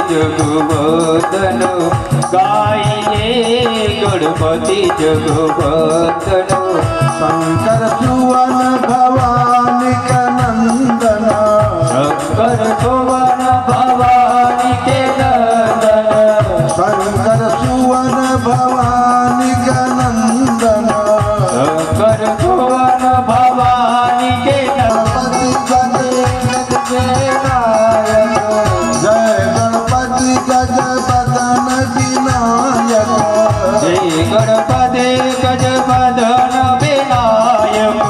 जगवंदन गाइए गणपति जगवंदन शंकर सुवन भवानी का नंदन शंकर सुवन भवानी के नंदन शंकर सुवन भवानी का नंदन शंकर सुवन भवानी के गणपति गजबदन विनायक जय गणपति गजबदन विनायक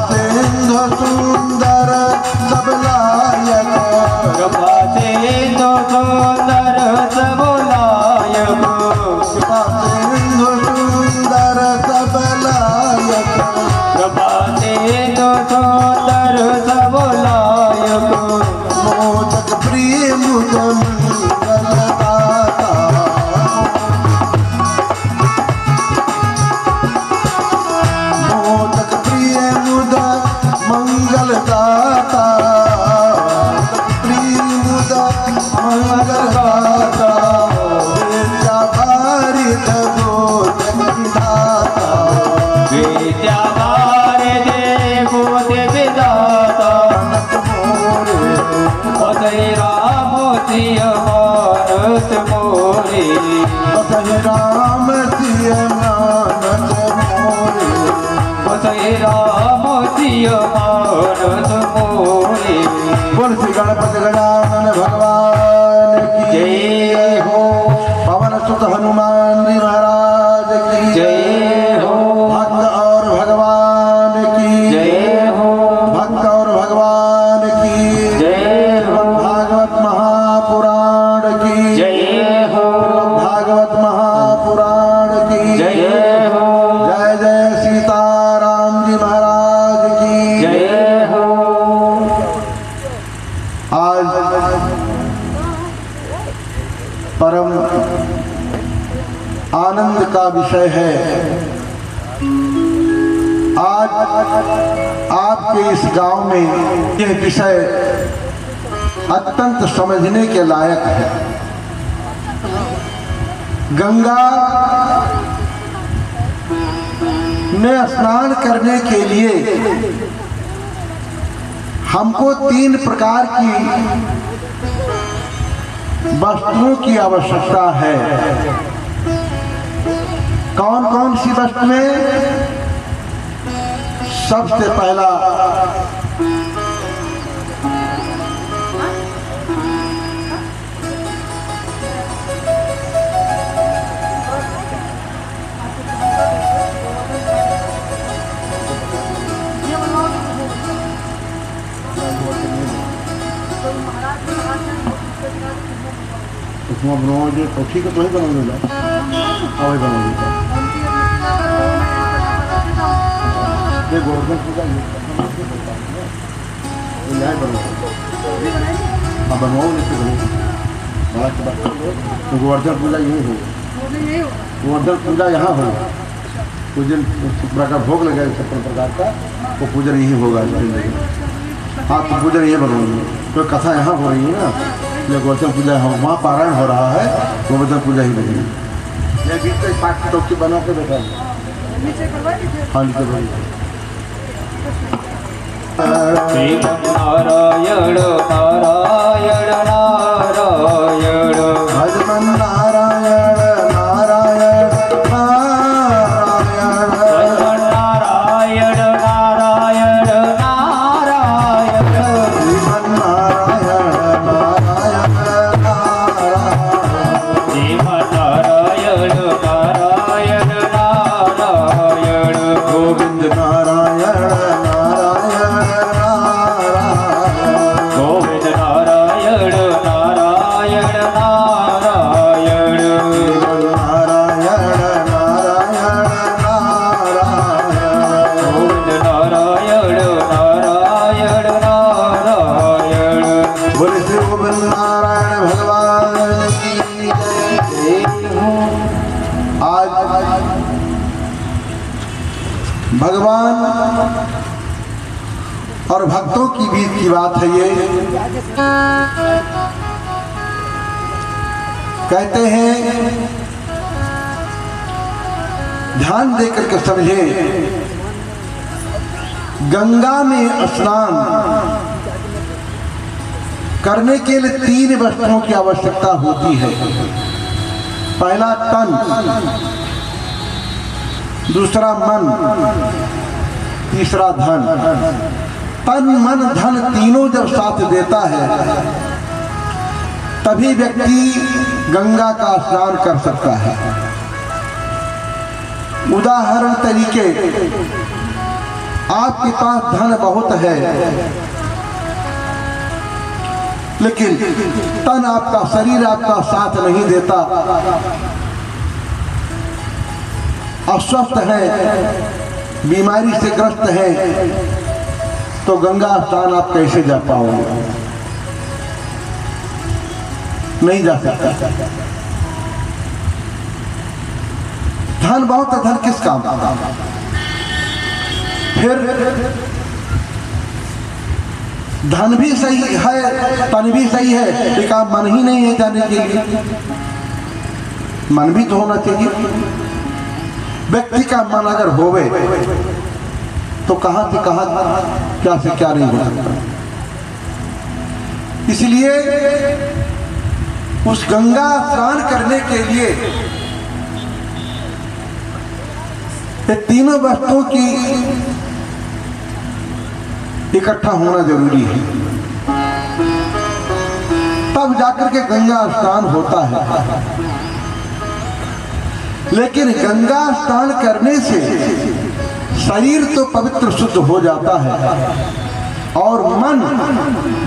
सिंधु सुंदर सबलायक सिंधु सुंदर सबलायक सिंधु सुंदर सबलायक सिंधु सुंदर सबलायक मोदक प्रिय मुद मंगलदाता मोदक प्रिय मुद मंगलदाता प्रिय मुद मंगलदाता विद्या भारित मोदक विधाता विद्या भारे देवो देवदाता पतय राम सिय मानस मोरे पतय राम सिय मानस मोरे पतय राम सिय मानस मोरे बोल श्री गणपति गजानन भगवान की जय हो पवन सुत हनुमान जी महाराज की जय हो भक्त और भगवान की जय हो भक्त और भगवान की जय हो भागवत महापुराण की जय हो भागवत महापुराण की जय हो जय जय सीताराम जी महाराज की जय हो आज परम आनंद का विषय है। आज आपके इस गांव में यह विषय अत्यंत समझने के लायक है। गंगा में स्नान करने के लिए हमको 3 प्रकार की वस्तुओं की आवश्यकता है। कौन कौन सी वस्तुएं? सबसे पहला उसमें बनाओगे तो ठीक है, तो ही बनाओगे और बनाओगे ये गोवर्धन पूजा यहाँ बनाओ। हाँ बनवाओ, नहीं तो बनो बड़ा के बाद तो गोवर्धन पूजा यही हो, गोवर्धन पूजा यहाँ हो। पूजन प्रकार भोग लगे 56 प्रकार का, वो पूजन यही होगा। हाँ तो पूजन ये बनोगे, तो कथा यहाँ हो रही है ना, ये गोवर्धन पूजा हो, वहाँ पारायण हो रहा है, गोवर्धन पूजा ही बनेगी। ये बीच में 5 टोकरी बना के बैठा है। हाँ नीचे बनी नारायण नारायण नारायण भजमन नारायण नारायण नारायण नारायण नारायण नारायण भजमन नारायण नारायण नारायण जीवन नारायण नारायण नारायण गोविंद नारायण गोविंद नारायण नारायण नारायण नारायण नारायण नारायण गोविंद नारायण नारायण नारायण बोले श्री गोविंद नारायण भगवान की जय। आज भगवान और भक्तों की बीच की बात है। ये कहते हैं ध्यान देकर के समझे, गंगा में स्नान करने के लिए 3 वस्तुओं की आवश्यकता होती है। पहला तन, दूसरा मन, तीसरा धन। तन मन धन तीनों जब साथ देता है तभी व्यक्ति गंगा का स्नान कर सकता है। उदाहरण तरीके, आपके पास धन बहुत है लेकिन तन आपका, शरीर आपका साथ नहीं देता, अस्वस्थ है, बीमारी से ग्रस्त है, तो गंगा स्नान आप कैसे जा पाओगे? नहीं जा सकता। धन बहुत है, धन किस काम का? फिर धन भी सही है, तन भी सही है, लेकिन आप मन ही नहीं है जाने के लिए। मन भी तो होना चाहिए। व्यक्ति का मन अगर होवे तो कहां से कहां, क्या से क्या नहीं हो सकता। इसलिए उस गंगा स्नान करने के लिए ये तीनों वस्तुओं की इकट्ठा होना जरूरी है, तब जाकर के गंगा स्नान होता है। लेकिन गंगा स्नान करने से शरीर तो पवित्र शुद्ध हो जाता है और मन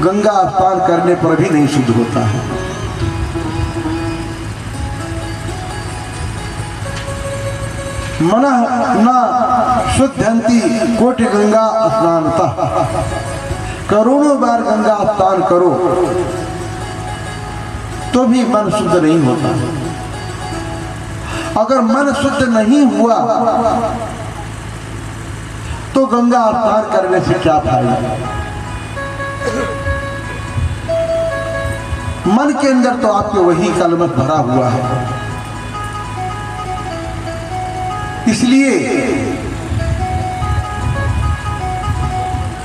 गंगा स्नान करने पर भी नहीं शुद्ध होता है। मनः न शुद्धंति कोटि गंगा स्नानतः। करोड़ों बार गंगा स्नान करो तो भी मन शुद्ध नहीं होता। अगर मन शुद्ध नहीं हुआ तो गंगा स्नान करने से क्या फायदा? मन के अंदर तो आपके वही कलमश भरा हुआ है। इसलिए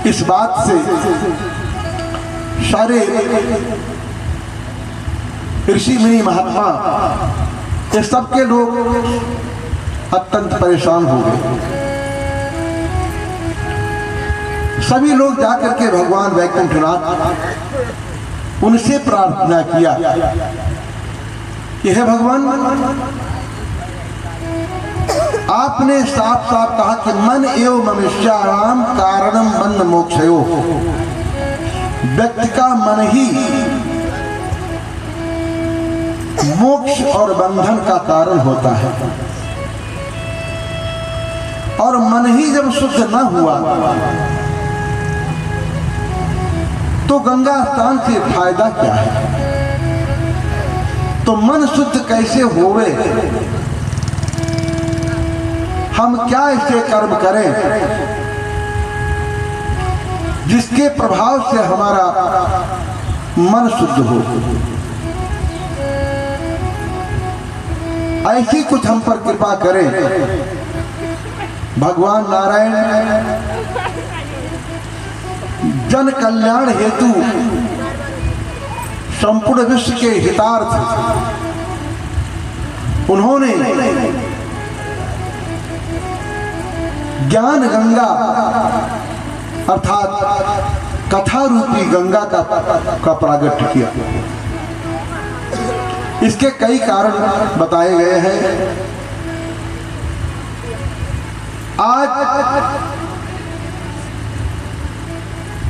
इस बात से सारे ऋषि मुनि महात्मा, ये सबके लोग अत्यंत परेशान हो गए। सभी लोग जाकर के भगवान वैकुंठनाथ उनसे प्रार्थना किया कि हे भगवान, आपने साफ साफ कहा कि मन एवं मनुष्याणाम कारणम बंध मोक्षयो। व्यक्ति का मन ही मोक्ष और बंधन का कारण होता है, और मन ही जब शुद्ध न हुआ तो गंगा स्नान से फायदा क्या है? तो मन शुद्ध कैसे होवे? हम क्या ऐसे कर्म करें जिसके प्रभाव से हमारा मन शुद्ध हो? ऐसी कुछ हम पर कृपा करें। भगवान नारायण जन कल्याण हेतु संपूर्ण विश्व के हितार्थ उन्होंने ज्ञान गंगा अर्थात कथा रूपी गंगा का प्रागट्य किया। इसके कई कारण बताए गए हैं। आज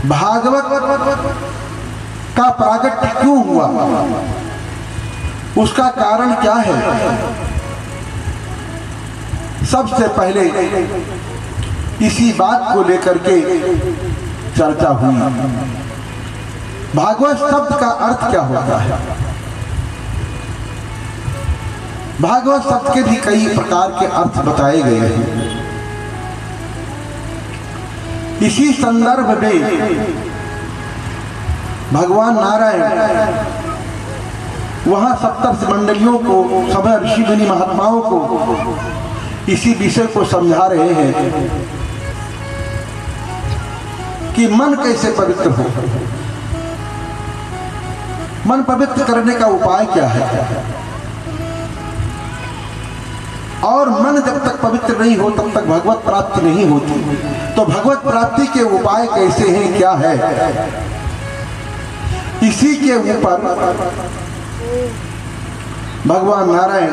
भागवत का प्रागट्य क्यों हुआ, उसका कारण क्या है? सबसे पहले इसी बात को लेकर के चर्चा हुई। भागवत शब्द का अर्थ क्या होता है? भागवत शब्द के भी कई प्रकार के अर्थ बताए गए हैं। इसी संदर्भ में भगवान नारायण वहाँ सप्तर्षि मंडलियों को, सभी ऋषि मुनि महात्माओं को इसी विषय को समझा रहे हैं कि मन कैसे पवित्र हो, मन पवित्र करने का उपाय क्या है। और मन जब तक पवित्र नहीं हो तब तक भगवत प्राप्ति नहीं होती। तो भगवत प्राप्ति के उपाय कैसे हैं, क्या है, इसी के ऊपर भगवान नारायण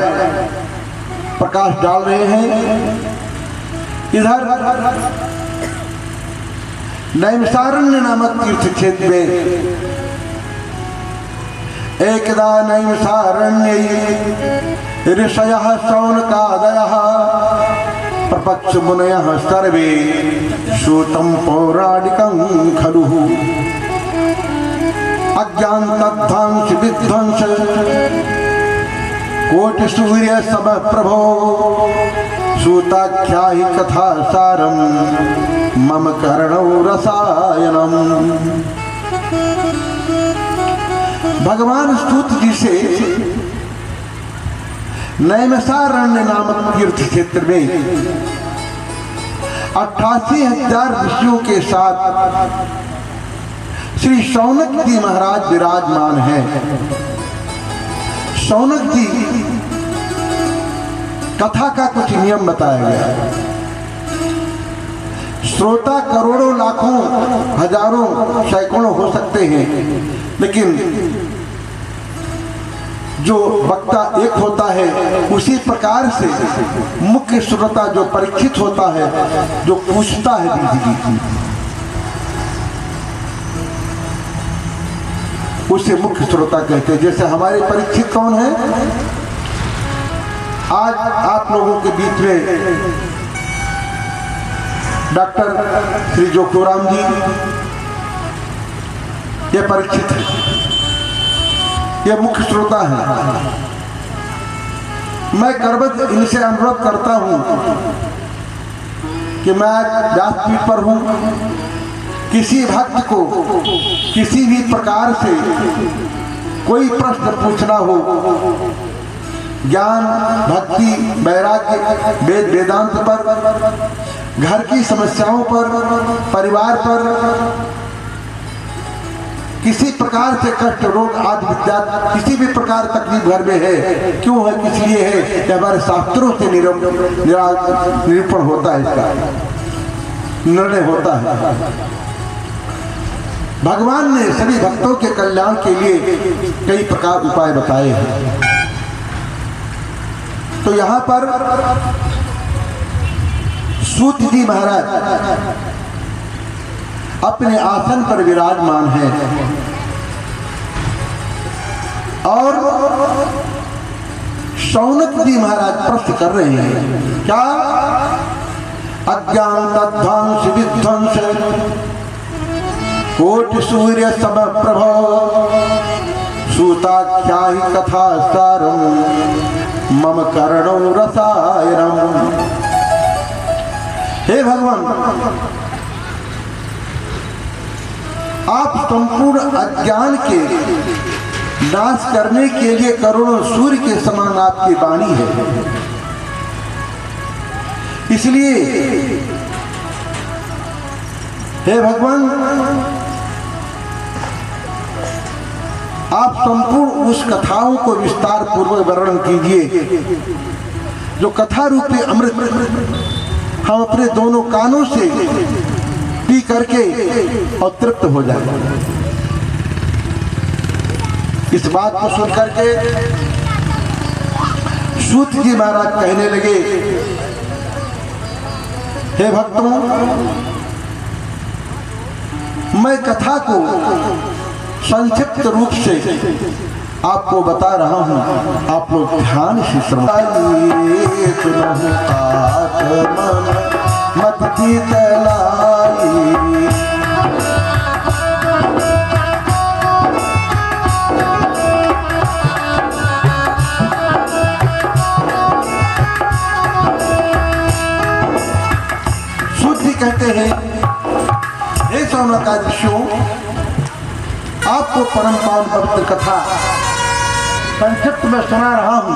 प्रकाश डाल रहे हैं। इधर नैमिषारण्य नामक तीर्थ क्षेत्र में एकदा नैमिषारण्ये ऋषयः शौनकादयः प्रपच्छ मुनयः सर्वे श्रुतं पौराणिकं खलु अज्ञानतद्धांश विध्वंस कोटि सूर्य समप्रभो सूताख्याहि कथा सारं मम कर्णौ रसायनम्। भगवान स्तुत जी से नैमिषारण्य नामक तीर्थ क्षेत्र में 88,000 ऋषियों के साथ श्री शौनक जी महाराज विराजमान हैं। शौनक जी कथा का कुछ नियम बताया गया है। श्रोता करोड़ों, लाखों, हजारों, सैकड़ों हो सकते हैं, लेकिन जो वक्ता एक होता है उसी प्रकार से मुख्य श्रोता जो परीक्षित होता है, जो पूछता है विधि, उसे मुख्य श्रोता कहते हैं। जैसे हमारे परीक्षित कौन है, आज आप लोगों के बीच में डॉक्टर श्री जोखोराम जी, ये परीक्षित है, ये मुख्य श्रोता है। मैं करबद्ध इनसे अनुरोध करता हूं कि मैं व्यासपीठ पर हूं, किसी भक्त को किसी भी प्रकार से कोई प्रश्न पूछना हो, ज्ञान, भक्ति, वैराग्य, वेद वेदांत पर, घर की समस्याओं पर, परिवार पर, किसी प्रकार से कष्ट, रोग आदि विद्या, किसी भी प्रकार तकलीफ घर में है, क्यों है, किस लिए है, यह हमारे शास्त्रों से निरूपण होता है, इसका निर्णय होता है। भगवान ने सभी भक्तों के कल्याण के लिए कई प्रकार उपाय बताए हैं। तो यहाँ पर सूत जी महाराज अपने आसन पर विराजमान हैं और शौनक जी महाराज प्रश्न कर रहे हैं, क्या? अज्ञान तद्ध्वंस विध्वंस कोटि सूर्य समप्रभो सूताख्याहि कथा सारं मम कर्णौ रसायनम्। हे भगवान, आप संपूर्ण अज्ञान के नाश करने के लिए करोड़ों सूर्य के समान आपकी वाणी है, इसलिए हे भगवान, आप संपूर्ण उस कथाओं को विस्तार पूर्वक वर्णन कीजिए जो कथा रूपी अमृत हम अपने दोनों कानों से पी करके और तृप्त हो जाए। इस बात को सुन करके सूत जी महाराज कहने लगे, हे भक्तों, मैं कथा को संक्षिप्त रूप से आपको बता रहा हूं, आप लोग ध्यान से मत तलाई। शुद्धि कहते हैं, हे सौनकादिशों, आपको परम पावन पवित्र कथा संक्षिप्त में सुना रहा हूं,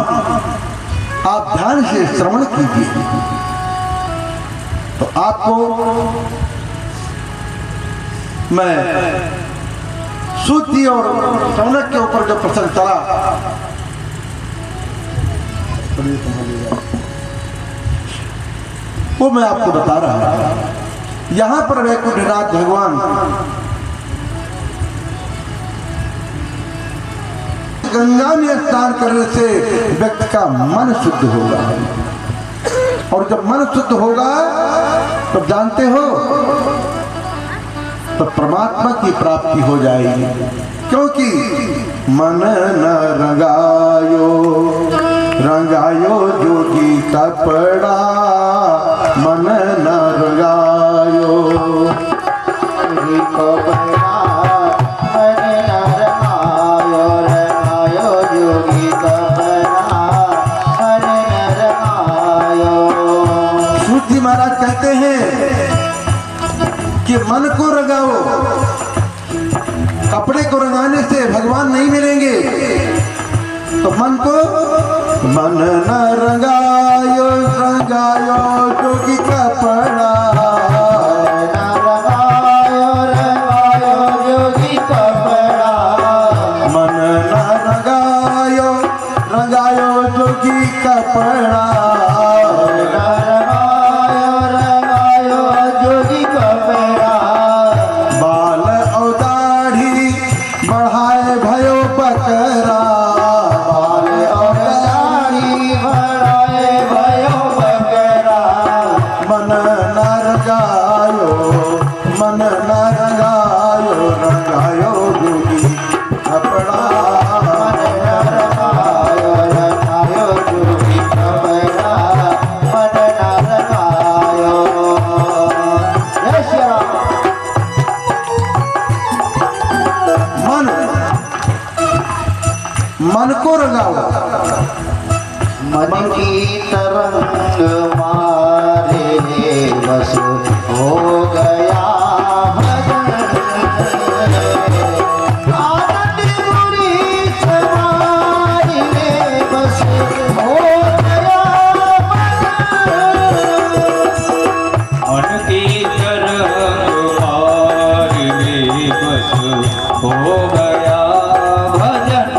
आप ध्यान से श्रवण कीजिए तो आपको मैं सूती और शौनक के ऊपर जो प्रसंग चला वो मैं आपको बता रहा हूं। यहां पर वैकुंठनाथ भगवान गंगा में स्नान करने से व्यक्ति का मन शुद्ध होगा, और जब मन शुद्ध होगा तो जानते हो तो परमात्मा की प्राप्ति हो जाएगी, क्योंकि मन न रंगायो रंगायो जोगी कपड़ा, मन न रंगायो कपड़ा, मन न रंगायो रंगायो जोगी कपड़ा, मन न रंगायो। सूर्य महाराज कहते हैं कि मन को रंगाओ, कपड़े को रंगाने से भगवान नहीं मिलेंगे, तो मन को मन न रंगायो रंगायो जोगी कपड़ा, न रंगायो रंगायो जोगी कपड़ा, मन न रंगायो रंगायो जोगी कपड़ा, न रंगायो रंगायो जोगी कपड़ा, बाल और दाढ़ी बढ़ाए भयो बकरा, बाल और दाढ़ी बढ़ाए भयो बकरा, मन न रंगायो मन न रंगायो रंगायो जोगी कपड़ा, मन न रंगायो रंगायो जोगी कपड़ा, मन न रंगायो। जय श्री राम। मन को रंगाओ, मन की तरंग मारे बस हो गया भजन, आनंद पूरी समारी में बस हो गया भजन, मन की तरंग मारे बस हो गया भजन।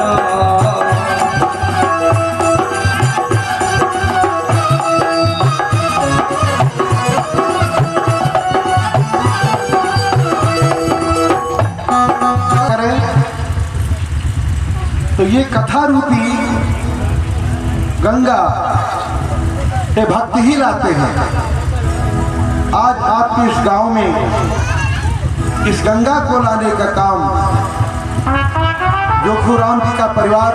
तो ये कथा रूपी गंगा ये भक्त ही लाते हैं। आज आपके इस गांव में इस गंगा को लाने का काम जोखू राम जी का परिवार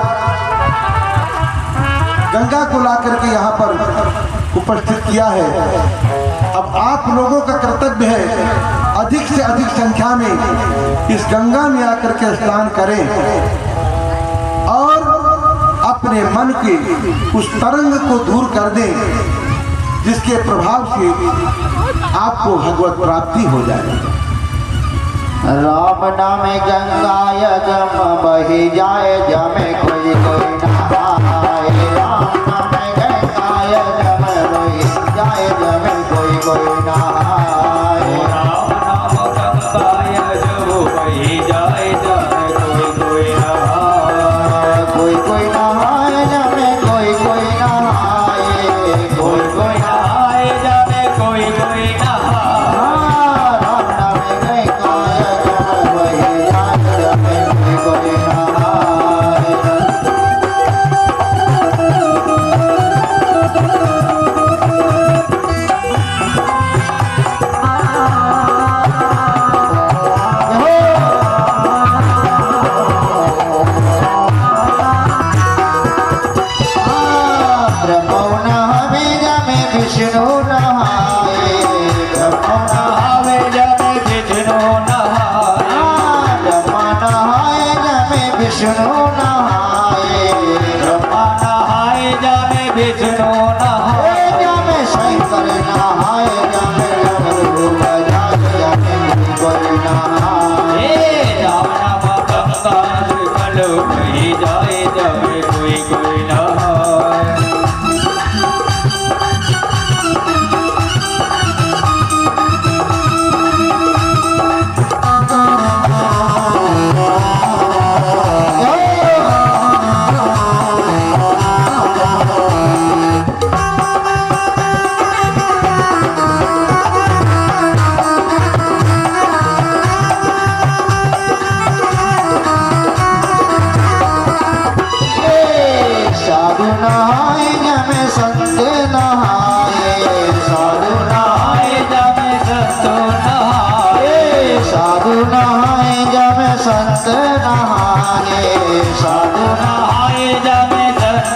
गंगा को ला करके यहाँ पर उपस्थित किया है। अब आप लोगों का कर्तव्य है अधिक से अधिक संख्या में इस गंगा में आकर के स्नान करें और अपने मन के उस तरंग को दूर कर दें, जिसके प्रभाव से आपको भगवत प्राप्ति हो जाए। राम नाम गंगाय जम बही जाए, जमे कोई कोई नहाए। राम नाम गंगाय जम बही जाए, जमे कोई कोई नहाए। राम नाम गंगाय जम बही जाए, जमे कोई कोई नहाए। कोई कोई नहाए, जमे कोई कोई नहाए। कोई कोई नहाए, जमे कोई कोई नहाए। राम नाम गंगाय जम बही जाए, जमे कोई कोई नहाए। विष्णु नहाए, ब्रह्मा नहाए जमे विष्णु नहाए। ब्रह्मा नहाए जमे विष्णु नहाए। ब्रह्मा नहाए जमे विष्णु नहाए। जमे शंकर नहाए, जमे लड्डू बजाए, जमे कोई नहाए। राम नाम गंगा कल बही जाए, जमे कोई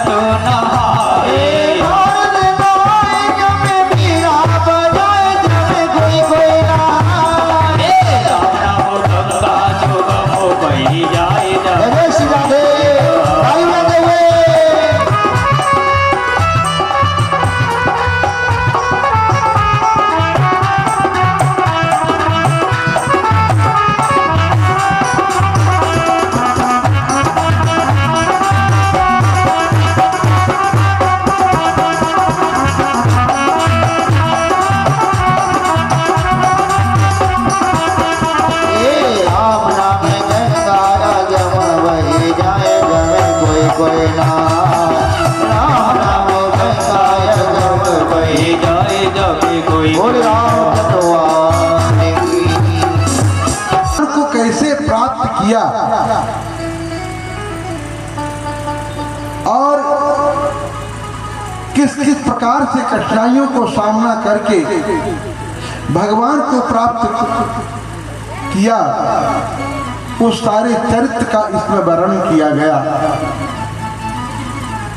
तो नहाए भारत नहाए जब बीड़ा बजाए जब कोई नहाए राम नाम गंगा जो गमो बही जाए जब राधे भाई बंदे कोई ना राम नाम गंगाय जब बही जाए जब कोई बोल राम को कैसे प्राप्त किया और किस किस प्रकार से कठिनाइयों को सामना करके भगवान को प्राप्त किया, उस सारे चरित्र का इसमें वर्णन किया गया।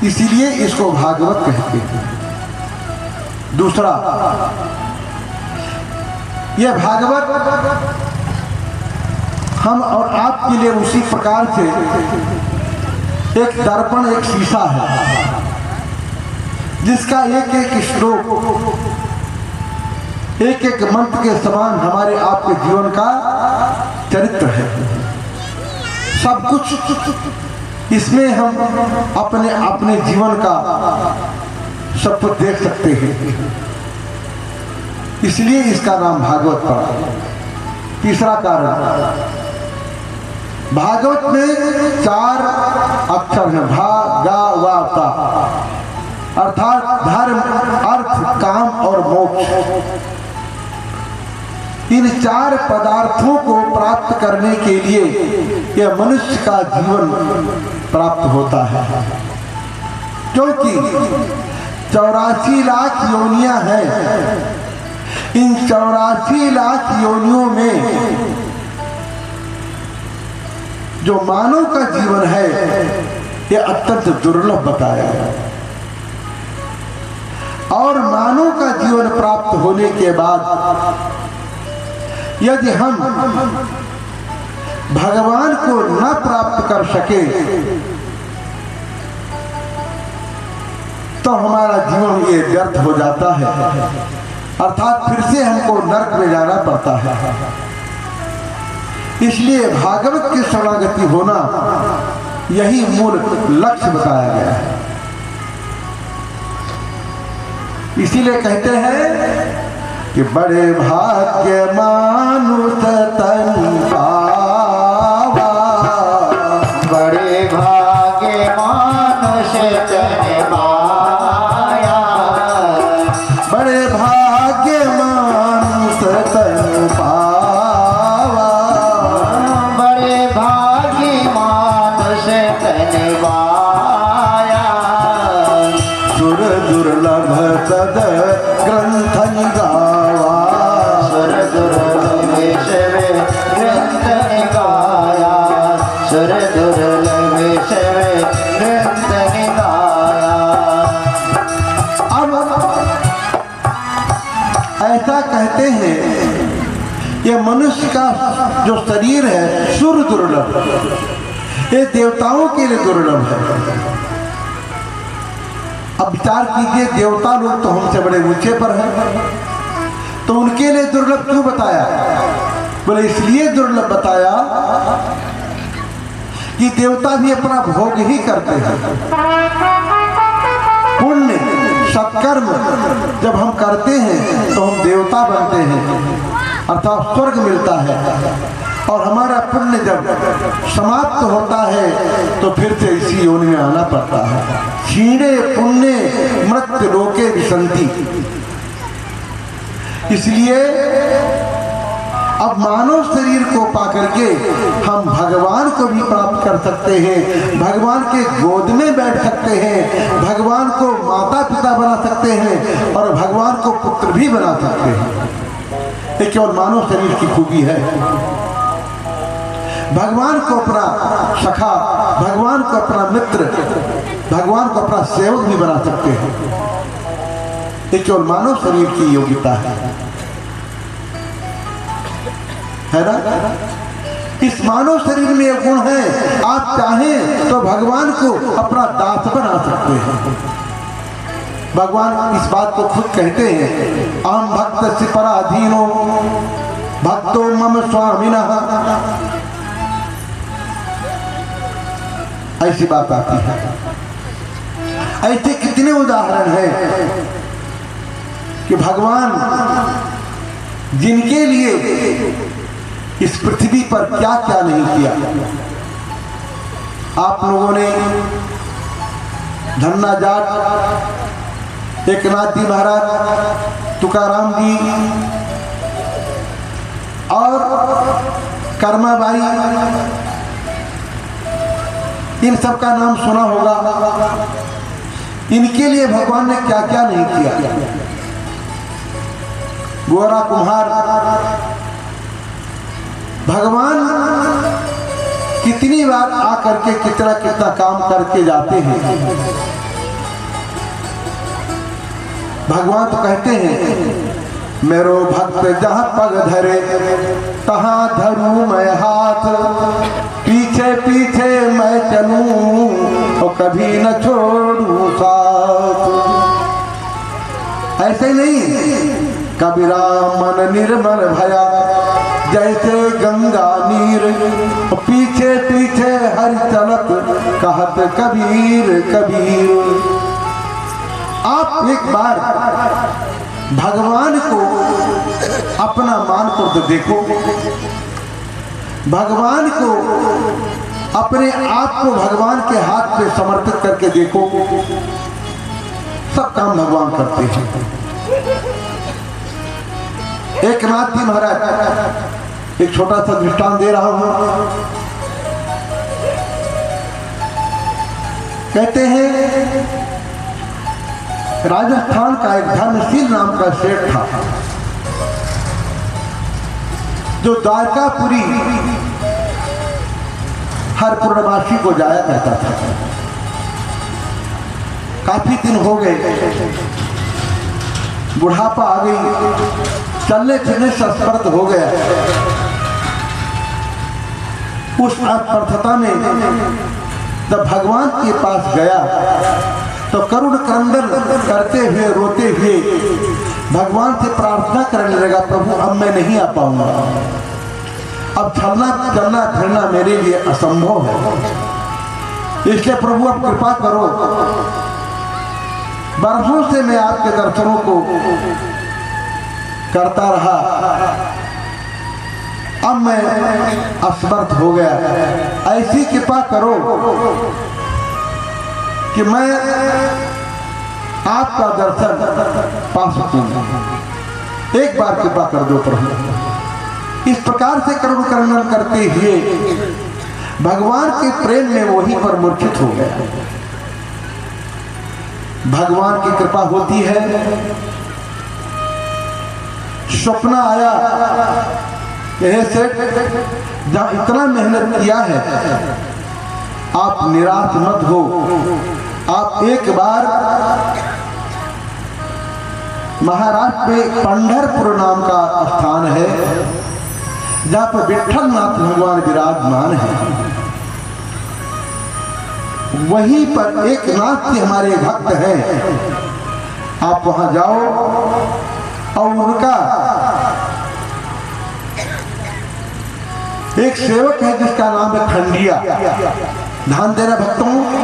इसीलिए इसको भागवत कहते हैं। दूसरा, यह भागवत हम और आपके लिए उसी प्रकार से एक दर्पण, एक शीशा है जिसका एक एक श्लोक, एक एक मंत्र के समान हमारे आपके जीवन का चरित्र है। सब कुछ इसमें हम अपने अपने जीवन का सब कुछ देख सकते हैं। इसलिए इसका नाम भागवत पड़ा। तीसरा कारण, भागवत में 4 अक्षर हैं, भा गा वा ता, अर्थात धर्म, अर्थ, काम और मोक्ष। इन 4 पदार्थों को प्राप्त करने के लिए यह मनुष्य का जीवन प्राप्त होता है, क्योंकि 84 लाख योनियां हैं। इन 84 लाख योनियों में जो मानव का जीवन है यह अत्यंत दुर्लभ बताया है। और मानव का जीवन प्राप्त होने के बाद यदि हम भगवान को न प्राप्त कर सके तो हमारा जीवन ये व्यर्थ हो जाता है, अर्थात फिर से हमको नरक में जाना पड़ता है। इसलिए भागवत की शरणागति होना यही मूल लक्ष्य बताया गया है। इसीलिए कहते हैं कि बड़े भाग्य मानुष तन पावा, बड़े भाग्य मानुष तन पाया, बड़े भाग्य मानुष तन पावा, बड़े भाग्य मानुष तन पाया, सुर दुर्लभ सद ग्रंथ गावा, सुर दुर्लभ ग्रंथ गाया, सुर दुर्लभ ग्रंथ गाया। अब ऐसा कहते हैं ये मनुष्य का जो शरीर है सुर दुर्लभ, ये देवताओं के लिए दुर्लभ है। अब विचार कीजिए, देवता लोग तो हमसे बड़े ऊंचे पर हैं, तो उनके लिए दुर्लभ क्यों बताया? बोले इसलिए दुर्लभ बताया कि देवता भी अपना भोग ही करते हैं। पुण्य सत्कर्म जब हम करते हैं तो हम देवता बनते हैं, अर्थात स्वर्ग मिलता है। और हमारा पुण्य जब समाप्त होता है तो फिर से इसी योनि में आना पड़ता है। क्षीणे पुण्य मृत्यु लोके विसंति। इसलिए अब मानव शरीर को पाकर के हम भगवान को भी प्राप्त कर सकते हैं, भगवान के गोद में बैठ सकते हैं, भगवान को माता पिता बना सकते हैं और भगवान को पुत्र भी बना सकते हैं। ये केवल मानव शरीर की खूबी है। भगवान को अपना सखा, भगवान को अपना मित्र भगवान को अपना सेवक भी बना सकते हैं। ये केवल मानव शरीर की योग्यता है ना? इस मानव शरीर में एक गुण है, आप चाहें तो भगवान को अपना दास बना सकते हैं। भगवान इस बात को खुद कहते हैं, आम भक्त से पराधीनो भक्तो मम स्वामिनः। ऐसी बात आती है। ऐसे कितने उदाहरण हैं कि भगवान जिनके लिए इस पृथ्वी पर क्या क्या नहीं किया। आप लोगों ने धन्ना जाट, एकनाथ जी महाराज, तुकाराम जी और कर्माबाई, इन सब का नाम सुना होगा। इनके लिए भगवान ने क्या क्या नहीं किया। गोरा कुम्हार, भगवान कितनी बार आकर के कितना कितना काम करके जाते हैं। भगवान तो कहते हैं, मेरो भक्त जहाँ पग धरे तहाँ धरूं मैं हाथ, पीछे पीछे मैं चलूं और कभी न छोड़ूं साथ। ऐसे नहीं, कबीरा मन निर्मल भया जैसे गंगा नीर, पीछे पीछे हर चलत कहत कबीर कबीर। आप एक बार भगवान को अपना मान कर तो देखो, भगवान को अपने आप को भगवान के हाथ पे समर्पित करके देखो। सब काम भगवान करते हैं। एकनाथ जी महाराज, एक छोटा सा दृष्टांत दे रहा हूं। कहते हैं राजस्थान का एक धर्मशील नाम का सेठ था, जो द्वारकापुरी हर पूर्णमासी को जाया करता था। काफी दिन हो गए, बुढ़ापा आ गई, चलने फिरने से असमर्थ हो गया। उस असमर्थता में जब भगवान के पास गया तो करुण क्रंदन करते हुए, रोते हुए भगवान से प्रार्थना करने लगा, प्रभु अब मैं नहीं आ पाऊंगा, अब चलना चलना फिरना मेरे लिए असंभव है, इसलिए प्रभु अब कृपा करो। बरसों से मैं आपके दर्शनों को करता रहा, अब मैं असमर्थ हो गया, ऐसी कृपा करो कि मैं आपका दर्शन पा सकूं। एक बार कृपा कर दो प्रभु। इस प्रकार से करुण क्रंदन करते हुए भगवान के प्रेम में वहीं पर मूर्छित हो गया। भगवान की कृपा होती है। स्वप्न आया, यह सेठ जहां इतना मेहनत किया है, आप निराश मत हो, आप एक बार महाराष्ट्र में पंढरपुर नाम का स्थान है, जहां पर विठल नाथ भगवान विराजमान है। वहीं पर एक नाथ जी हमारे भक्त हैं, आप वहां जाओ और उनका एक सेवक है जिसका नाम है खंडिया। ध्यान देना भक्तों।